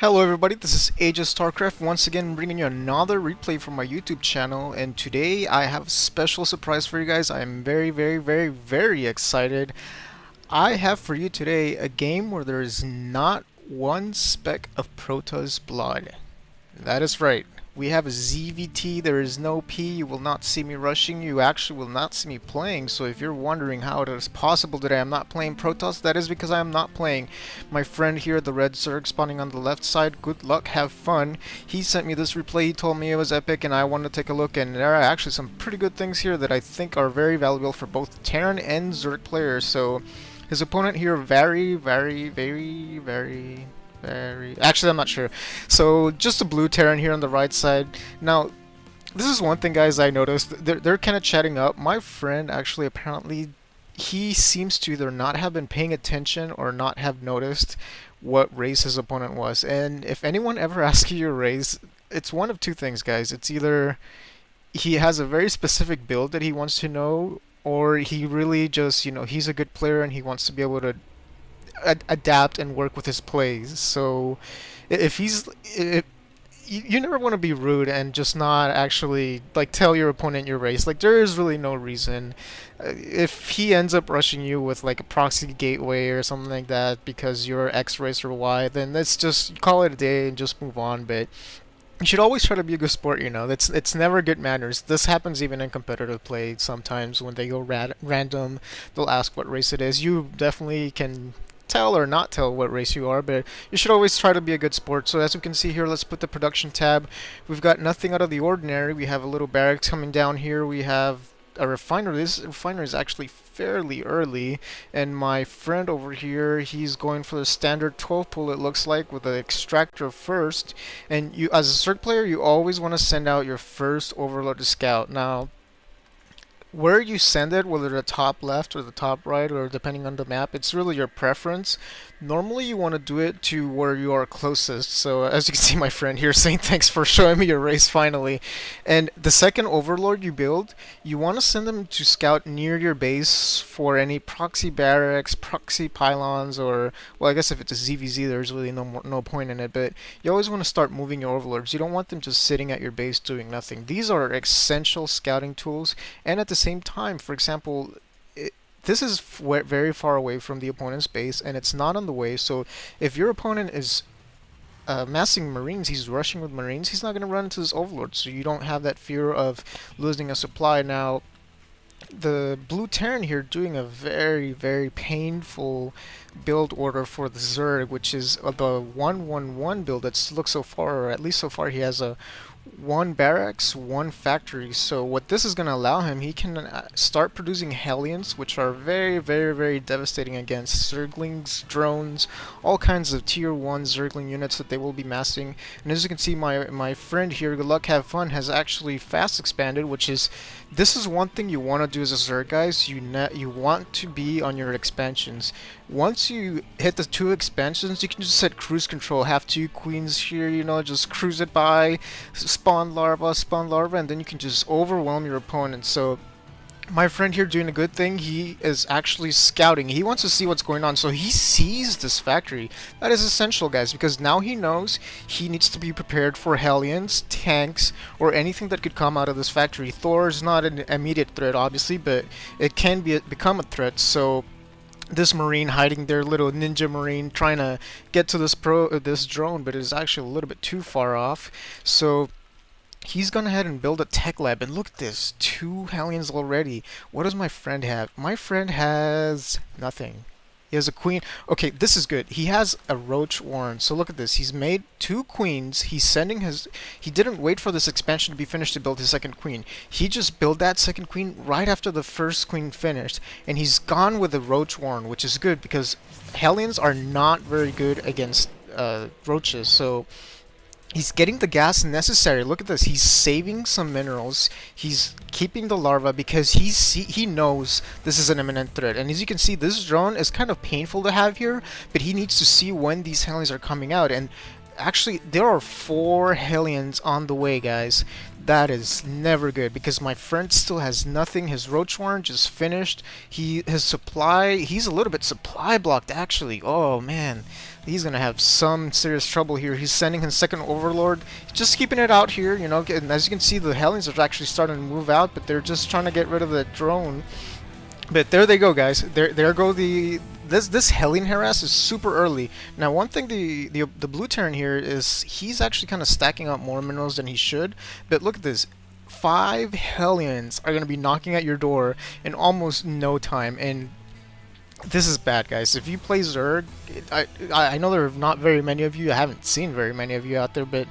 Hello everybody, this is ZvT Craft once again bringing you another replay from my YouTube channel, and today I have a special surprise for you guys. I am very excited. I have for you today a game where there is not one speck of Protoss blood. That is right. We have a ZvT, there is no P, you will not see me rushing, you actually will not see me playing, so if you're wondering how it is possible that I am not playing Protoss, that is because I am not playing. My friend here, the red Zerg spawning on the left side, good luck, have fun. He sent me this replay, he told me it was epic, and I wanted to take a look, and there are actually some pretty good things here that I think are very valuable for both Terran and Zerg players, so his opponent here, actually, I'm not sure. So, just a blue Terran here on the right side. Now, this is one thing, guys, I noticed. They're kind of chatting up. My friend, actually, apparently, he seems to either not have been paying attention or not have noticed what race his opponent was. And if anyone ever asks you your race, it's one of two things, guys. It's either he has a very specific build that he wants to know, or he really just, he's a good player and he wants to be able to adapt and work with his plays. So if you never want to be rude and just not actually like tell your opponent your race. Like, there is really no reason. If he ends up rushing you with like a proxy gateway or something like that because you're X race or Y, then let's just call it a day and just move on. But you should always try to be a good sport, it's never good manners. This happens even in competitive play sometimes when they go random. They'll ask what race it is. You definitely can tell or not tell what race you are, but you should always try to be a good sport. So as we can see here, let's put the production tab. We've got nothing out of the ordinary. We have a little barracks coming down here. We have a refinery. This refinery is actually fairly early, and my friend over here, he's going for the standard 12 pull, it looks like, with the extractor first. And you, as a Zerg player, you always want to send out your first overload to scout. Now, where you send it, whether the top left or the top right, or depending on the map, it's really your preference. Normally you want to do it to where you are closest. So as you can see, my friend here saying thanks for showing me your race finally. And the second overlord you build, you want to send them to scout near your base for any proxy barracks, proxy pylons, or, well, I guess if it's a ZvZ there's really no point in it, but you always want to start moving your overlords. You don't want them just sitting at your base doing nothing. These are essential scouting tools, and at the same time, for example, this is very far away from the opponent's base, and it's not on the way, so if your opponent is massing Marines, he's rushing with Marines, he's not going to run into this Overlord, so you don't have that fear of losing a supply. Now, the blue Terran here doing a very painful build order for the Zerg, which is the 1-1-1 build that's looked so far, or at least so far he has a 1 barracks, 1 factory. So what this is going to allow him, he can start producing Hellions, which are very devastating against Zerglings, drones, all kinds of tier 1 Zergling units that they will be massing. And as you can see, my friend here, good luck, have fun, has actually fast expanded, which is, this is one thing you want to do as a Zerg, guys. You want to be on your expansions. Once you hit the 2 expansions, you can just set cruise control, have 2 queens here, just cruise it by, spawn larva, and then you can just overwhelm your opponent. So my friend here doing a good thing, he is actually scouting. He wants to see what's going on, so he sees this factory. That is essential, guys, because now he knows he needs to be prepared for Hellions, tanks, or anything that could come out of this factory. Thor is not an immediate threat, obviously, but it can become a threat. So this Marine hiding their little ninja Marine trying to get to this drone, but it is actually a little bit too far off. So he's gone ahead and build a tech lab, and look at this, 2 Hellions already. What does my friend have? My friend has nothing. He has a queen. Okay, this is good. He has a Roach Warren. So look at this. He's made 2 queens. He's sending his... He didn't wait for this expansion to be finished to build his second queen. He just built that second queen right after the first queen finished. And he's gone with the Roach Warren, which is good because Hellions are not very good against roaches. So he's getting the gas necessary. Look at this. He's saving some minerals. He's keeping the larva because he knows this is an imminent threat. And as you can see, this drone is kind of painful to have here, but he needs to see when these Hellions are coming out. And actually, there are 4 Hellions on the way, guys. That is never good because my friend still has nothing. His roach warren just finished. His supply, he's a little bit supply blocked actually. Oh man, he's gonna have some serious trouble here. He's sending his second overlord, just keeping it out here, you know. And as you can see, the Hellions are actually starting to move out, but they're just trying to get rid of the drone. But there they go, guys. There go the this Hellion harass is super early. Now, one thing the blue Terran here is he's actually kind of stacking up more minerals than he should. But look at this. 5 Hellions are going to be knocking at your door in almost no time, and this is bad, guys. If you play Zerg, I know there are not very many of you. I haven't seen very many of you out there, but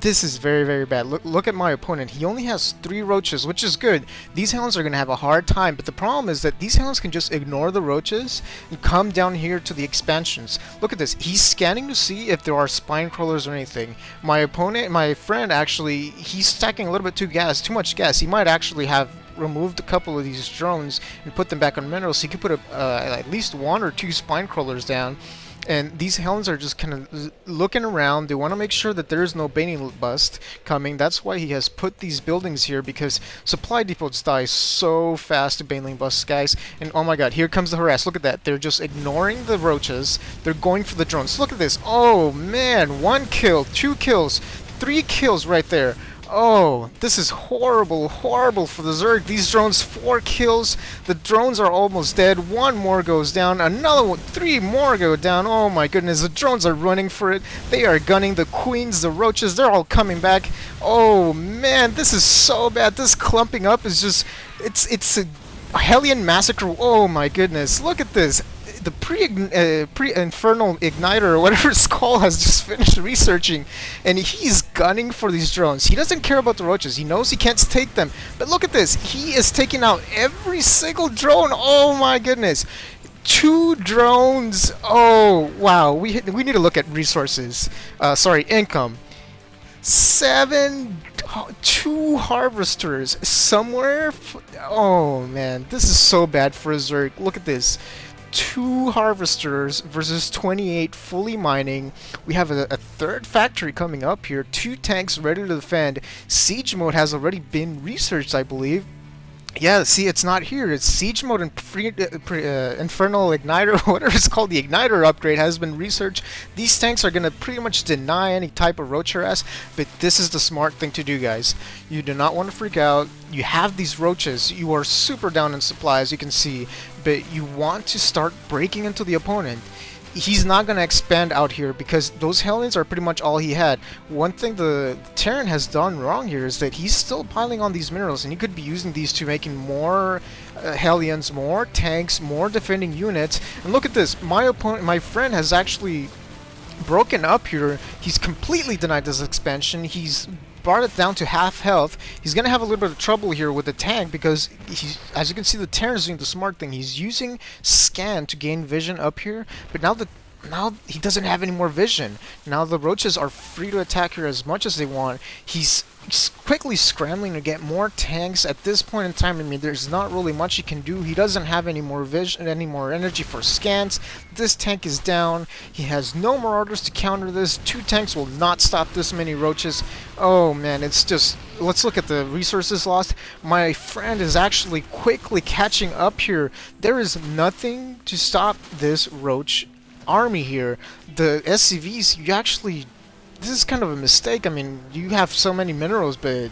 this is very, very bad. Look at my opponent. He only has 3 roaches, which is good. These hounds are going to have a hard time, but the problem is that these hounds can just ignore the roaches and come down here to the expansions. Look at this. He's scanning to see if there are spine crawlers or anything. My opponent, my friend, actually, he's stacking a little bit too much gas. He might actually have removed a couple of these drones and put them back on minerals, so he could put at least 1 or 2 spine crawlers down. And these Hellions are just kind of looking around. They want to make sure that there is no Baning bust coming. That's why he has put these buildings here, because supply depots die so fast to Baneling busts, guys. And oh my god, here comes the harass. Look at that. They're just ignoring the roaches. They're going for the drones. Look at this. Oh man, 1 kill, 2 kills, 3 kills right there. Oh, this is horrible, horrible for the Zerg. These drones, 4 kills. The drones are almost dead. 1 more goes down. Another one, 3 more go down. Oh my goodness, the drones are running for it. They are gunning the queens, the roaches. They're all coming back. Oh man, this is so bad. This clumping up is just, it's a Hellion massacre. Oh my goodness, look at this. The pre-infernal igniter or whatever it's called has just finished researching, and he's gunning for these drones. He doesn't care about the roaches. He knows he can't take them. But look at this. He is taking out every single drone. Oh my goodness. 2 drones. Oh wow. We need to look at resources. Sorry, income. 2 harvesters somewhere. Oh man, this is so bad for a Zerg. Look at this. 2 harvesters versus 28 fully mining. We have a 3rd factory coming up here. 2 tanks ready to defend. Siege mode has already been researched, I believe. Yeah, see, it's not here. It's Siege mode and Infernal Igniter, whatever it's called, the Igniter upgrade has been researched. These tanks are going to pretty much deny any type of roach harass, but this is the smart thing to do, guys. You do not want to freak out. You have these roaches. You are super down in supply, as you can see, but you want to start breaking into the opponent. He's not going to expand out here because those Hellions are pretty much all he had. One thing the Terran has done wrong here is that he's still piling on these minerals, and he could be using these to making more Hellions, more tanks, more defending units. And look at this. My opponent, my friend, has actually broken up here. He's completely denied this expansion. He's brought it down to half health. He's gonna have a little bit of trouble here with the tank because he's, as you can see, the Terran's doing the smart thing. He's using scan to gain vision up here, but now he doesn't have any more vision. Now the roaches are free to attack here as much as they want. He's quickly scrambling to get more tanks. At this point in time, I mean, there's not really much he can do. He doesn't have any more vision, any more energy for scans. This tank is down. He has no more orders to counter this. 2 tanks will not stop this many roaches. Oh man, it's just, let's look at the resources lost. My friend is actually quickly catching up here. There is nothing to stop this roach army here. The SCVs, you actually, this is kind of a mistake. I mean, you have so many minerals, but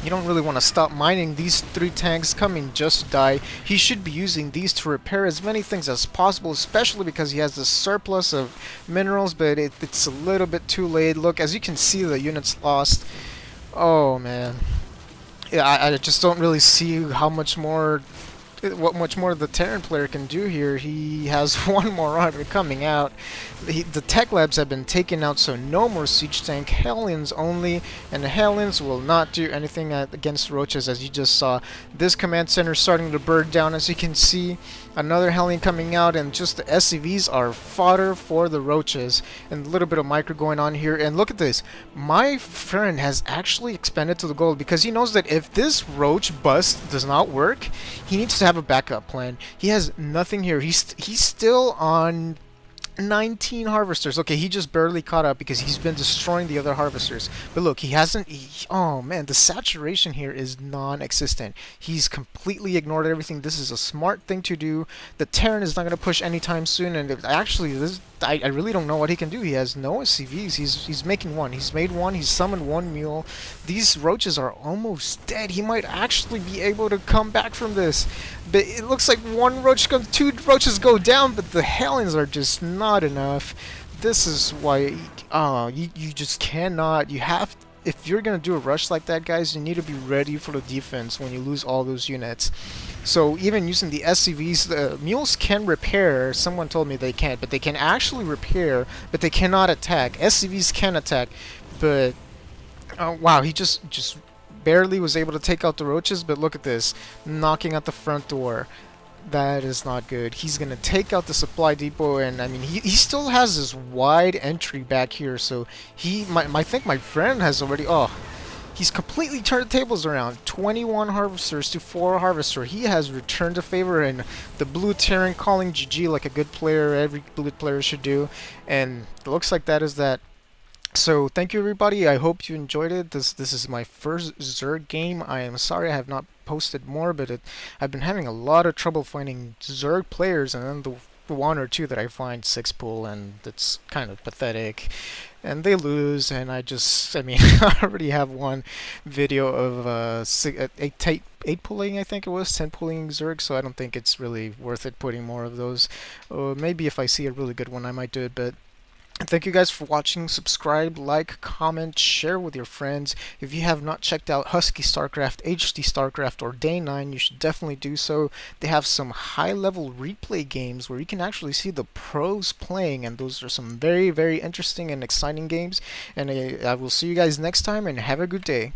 you don't really want to stop mining. These 3 tanks coming just to die. He should be using these to repair as many things as possible, especially because he has this surplus of minerals, but it's a little bit too late. Look, as you can see, the units lost. Oh man, yeah, I just don't really see how much more, what much more the Terran player can do here. He has 1 more order coming out. The tech labs have been taken out, so no more siege tank. Hellions only, and the Hellions will not do anything against roaches, as you just saw. This command center starting to burn down, as you can see. Another Hellion coming out, and just the SCVs are fodder for the roaches. And a little bit of micro going on here. And look at this. My friend has actually expanded to the gold because he knows that if this roach bust does not work, he needs to have a backup plan. He has nothing here. He's still on 19 harvesters. Okay, he just barely caught up because he's been destroying the other harvesters. But look, he hasn't. Oh man, the saturation here is non-existent. He's completely ignored everything. This is a smart thing to do. The Terran is not going to push anytime soon. And actually, I really don't know what he can do. He has no SCVs. He's making one. He's made one. He's summoned one mule. These roaches are almost dead. He might actually be able to come back from this. But it looks like one roach comes, two roaches go down, but the Hellions are just not enough. This is why you just cannot. You have, if you're gonna do a rush like that, guys, you need to be ready for the defense when you lose all those units. So even using the SCVs, the mules can repair. Someone told me they can't, but they can actually repair, but they cannot attack. SCVs can attack, but wow, he just barely was able to take out the roaches. But look at this, knocking at the front door. That is not good. He's gonna take out the supply depot, and I mean he still has this wide entry back here. So I think my friend has already. Oh, he's completely turned the tables around. 21 harvesters to 4 harvester. He has returned the favor, and the blue Terran calling GG like a good player. Every blue player should do, and it looks like that is that. So thank you everybody. I hope you enjoyed it. This is my first Zerg game. I am sorry I have not posted more, but I've been having a lot of trouble finding Zerg players, and then the one or two that I find 6-pull, and it's kind of pathetic. And they lose, and I mean, I already have one video of 8 pulling, I think it was, 10 pulling Zerg, so I don't think it's really worth it putting more of those. Maybe if I see a really good one, I might do it, but thank you guys for watching. Subscribe, like, comment, share with your friends. If you have not checked out Husky StarCraft, HD StarCraft, or Day 9, you should definitely do so. They have some high-level replay games where you can actually see the pros playing, and those are some very, very interesting and exciting games. And I will see you guys next time, and have a good day.